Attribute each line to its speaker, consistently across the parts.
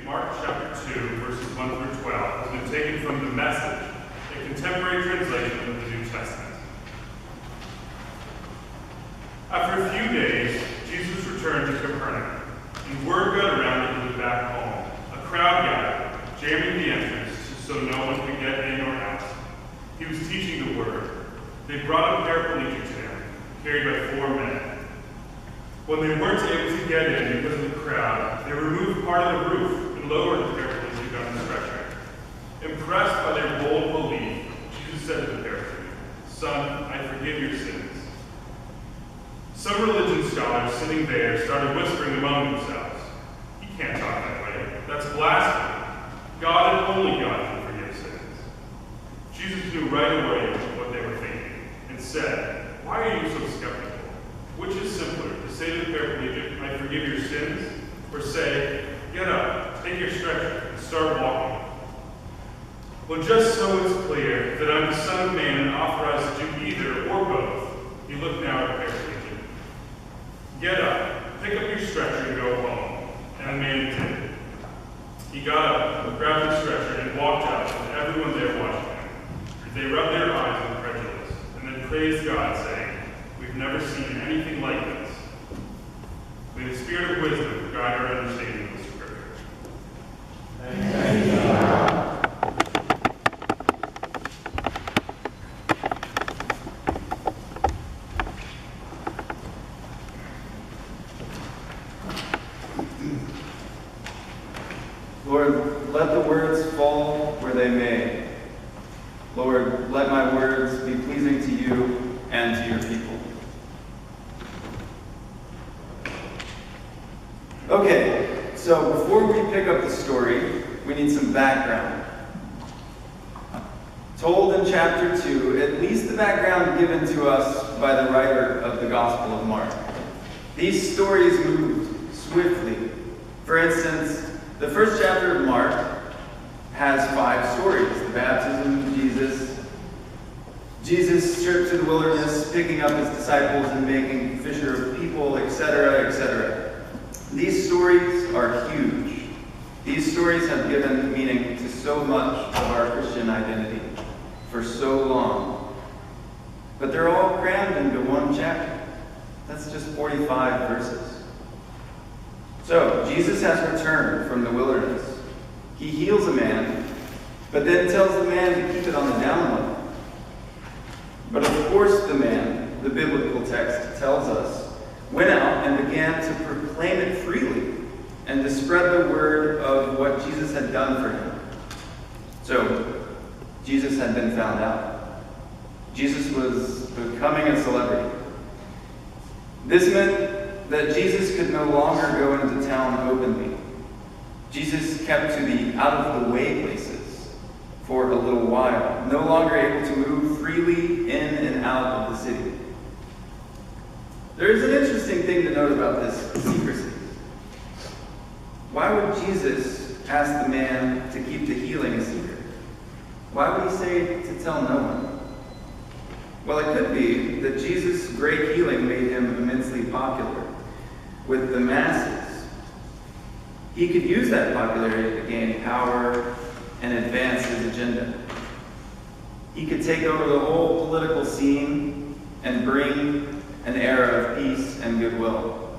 Speaker 1: Mark chapter 2, verses 1 through 12, has been taken from the Message, a contemporary translation of the New Testament. After a few days, Jesus returned to Capernaum, and word got around that he was back home. A crowd gathered, jamming the entrance so no one could get in or out. He was teaching the word. They brought a paraplegic to him, carried by 4 men. When they weren't able to get in because of the crowd, they removed part of the roof and lowered the paraplegic on the stretcher. Impressed by their bold belief, Jesus said to the paraplegic, "Son, I forgive your sins." Some religion scholars sitting there started whispering among themselves, "He can't talk that way. That's blasphemy. God and only God can forgive sins." Jesus knew right away what they were thinking and said, "Why are you so skeptical? Which is simpler, to say to the paraplegic, 'I forgive your sins,' or say, 'Get up, take your stretcher, and start walking'? Well, just so it's clear that I'm the Son of Man and authorized to do either or both," he looked now at the paraplegic. "Get up, pick up your stretcher, and go home." And the man did. He got up, grabbed his stretcher, and walked out with everyone there watching him. They rubbed their eyes incredulous, and then praised God, saying, "We've never seen anything like this." May the Spirit of wisdom guide our understanding of the Scripture.
Speaker 2: Thank you, God. Lord, let the words fall where they may. Lord, let my words be pleasing to you and to your people. Okay, so before we pick up the story, we need some background. Told in chapter 2, at least the background given to us by the writer of the Gospel of Mark. These stories moved swiftly. For instance, the first chapter of Mark has 5 stories. The baptism of Jesus' trip to the wilderness, picking up his disciples and making fisher of people, etc., etc. These stories are huge. These stories have given meaning to so much of our Christian identity for so long. But they're all crammed into one chapter. That's just 45 verses. So, Jesus has returned from the wilderness. He heals a man, but then tells the man to keep it on the down low. But of course the man, the biblical text tells us, went out and began to proclaim it freely and to spread the word of what Jesus had done for him. So, Jesus had been found out. Jesus was becoming a celebrity. This meant that Jesus could no longer go into town openly. Jesus kept to the out-of-the-way places for a little while, no longer able to move freely in and out of the city. There is an interesting thing to note about this secrecy. Why would Jesus ask the man to keep the healing a secret? Why would he say to tell no one? Well, it could be that Jesus' great healing made him immensely popular with the masses. He could use that popularity to gain power and advance his agenda. He could take over the whole political scene and bring an era of peace and goodwill.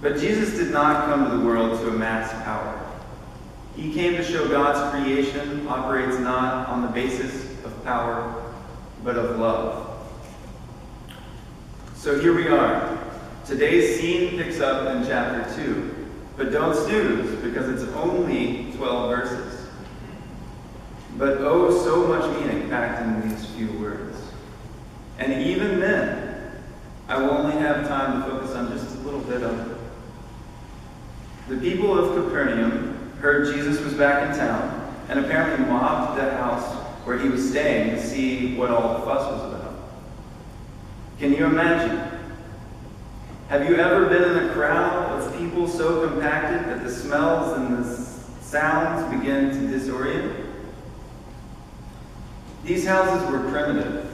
Speaker 2: But Jesus did not come to the world to amass power. He came to show God's creation operates not on the basis of power, but of love. So here we are. Today's scene picks up in chapter 2. But don't snooze, because it's only 12 verses. But oh, so much meaning packed in these few words. And even then, I will only have time to focus on just a little bit of it. The people of Capernaum heard Jesus was back in town, and apparently mobbed the house where he was staying to see what all the fuss was about. Can you imagine? Have you ever been in a crowd of people so compacted that the smells and the sounds begin to disorient? These houses were primitive,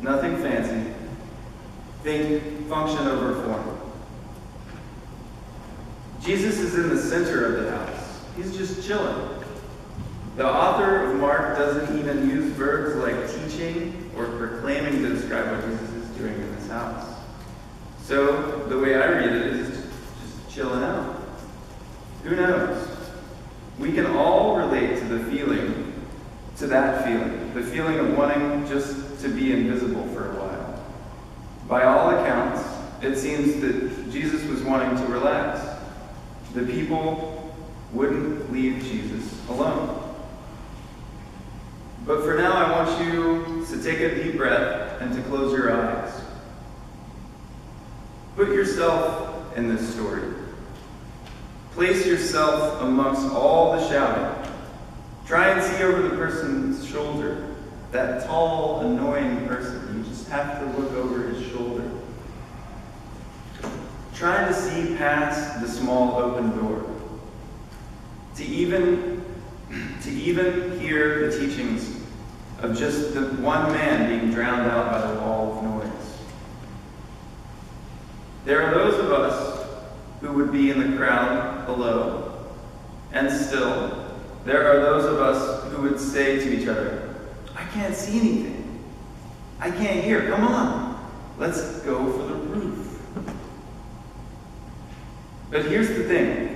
Speaker 2: nothing fancy. Think function over form. Jesus is in the center of the house. He's just chilling. The author of Mark doesn't even use verbs like teaching or proclaiming to describe what Jesus is doing in this house. So the way I read it is just chilling out. Who knows? We can all relate to that feeling, the feeling of wanting just to be invisible for a while. By all accounts, it seems that Jesus was wanting to relax. The people wouldn't leave Jesus alone. But for now, I want you to take a deep breath and to close your eyes. Put yourself in this story. Place yourself amongst all the shouting. Try and see over the person's shoulder, that tall, annoying person. You just have to look over his shoulder. Try to see past the small open door. To even hear the teachings of just the one man being drowned out by the wall of noise. There are those of us who would be in the crowd below, and still, there are those of us who would say to each other, I can't see anything. I can't hear. Come on, let's go for the roof. But here's the thing.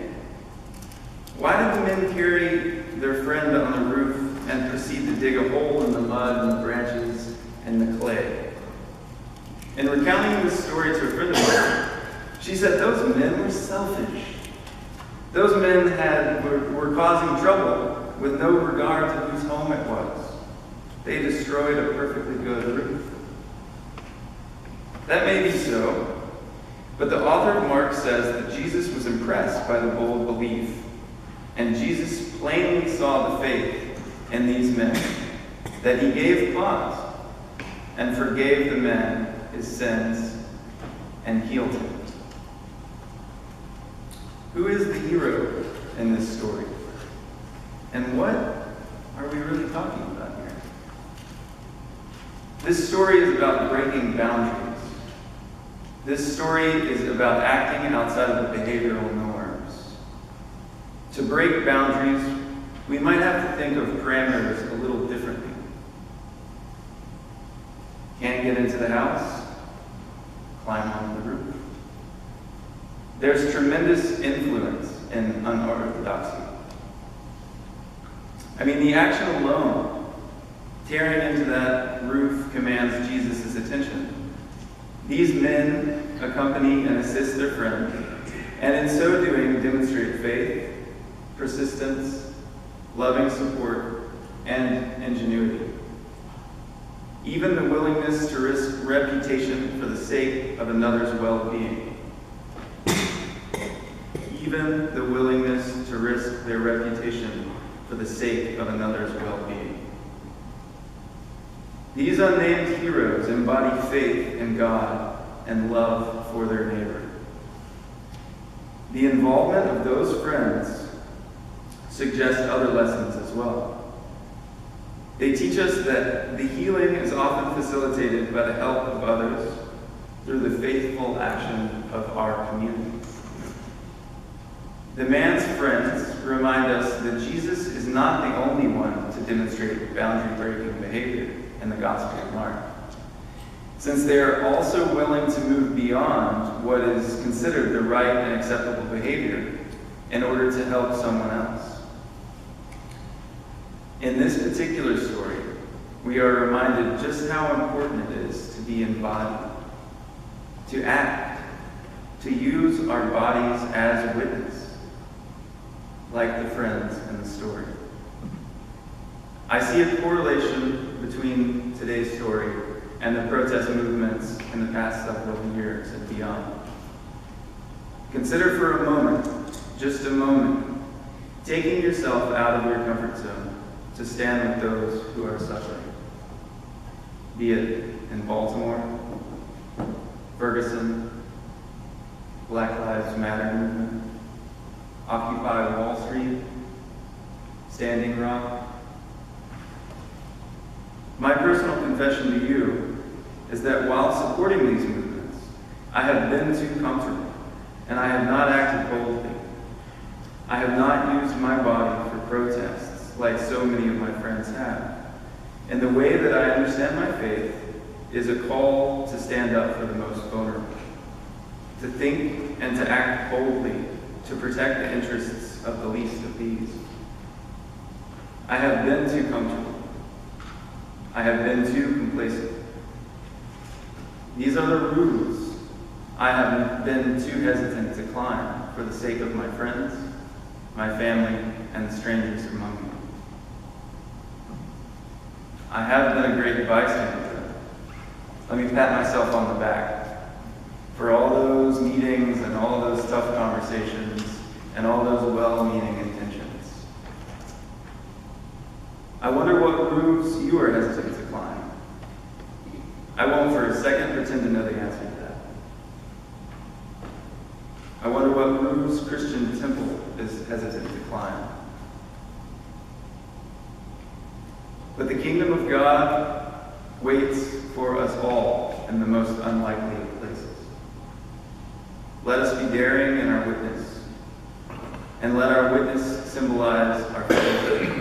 Speaker 2: Why did the men carry their friend on the roof and proceed to dig a hole in the mud and the branches and the clay? In recounting this story to a friend of mine, she said those men were selfish. Those men were causing trouble with no regard to whose home it was. They destroyed a perfectly good roof. That may be so, but the author of Mark says that Jesus was impressed by the bold belief, and Jesus plainly saw the faith in these men, that he gave pause and forgave the man his sins and healed him. Who is the hero in this story? And what are we really talking about here? This story is about breaking boundaries. This story is about acting outside of the behavioral norms. To break boundaries, we might have to think of parameters a little differently. Can't get into the house? Climb on the roof. There's tremendous influence in unorthodoxy. I mean, the action alone, tearing into that roof, commands Jesus' attention. These men accompany and assist their friend, and in so doing demonstrate faith, persistence, loving support, and ingenuity. Even the willingness to risk reputation for the sake of another's well-being. Even the willingness to risk their reputation for the sake of another's well-being. These unnamed heroes embody faith in God and love for their neighbor. The involvement of those friends suggests other lessons as well. They teach us that the healing is often facilitated by the help of others through the faithful action of our community. The man's friends remind us that Jesus is not the only one to demonstrate boundary-breaking behavior in the Gospel of Mark, since they are also willing to move beyond what is considered the right and acceptable behavior in order to help someone else. In this particular story, we are reminded just how important it is to be embodied, to act, to use our bodies as a witness, like the friends in the story. I see a correlation between today's story and the protest movements in the past several years and beyond. Consider for a moment, just a moment, taking yourself out of your comfort zone to stand with those who are suffering. Be it in Baltimore, Ferguson, Black Lives Matter movement, Occupy Wall Street, Standing Rock. My personal confession to you is that while supporting these movements, I have been too comfortable, and I have not acted boldly. I have not used my body for protests like so many of my friends have. And the way that I understand my faith is a call to stand up for the most vulnerable, to think and to act boldly to protect the interests of the least of these. I have been too comfortable. I have been too complacent. These are the roofs I have been too hesitant to climb for the sake of my friends, my family, and the strangers among them. I have been a great bystander. Let me pat myself on the back for all those meetings and all those tough conversations and all those well-meaning intentions. I wonder what roofs you are hesitant to climb. I won't for a second pretend to know the answer to that. I wonder what roofs Christian Temple is hesitant to climb. But the kingdom of God waits for us all in the most unlikely of places. Let us be daring in our witness, and let our witness symbolize our faith.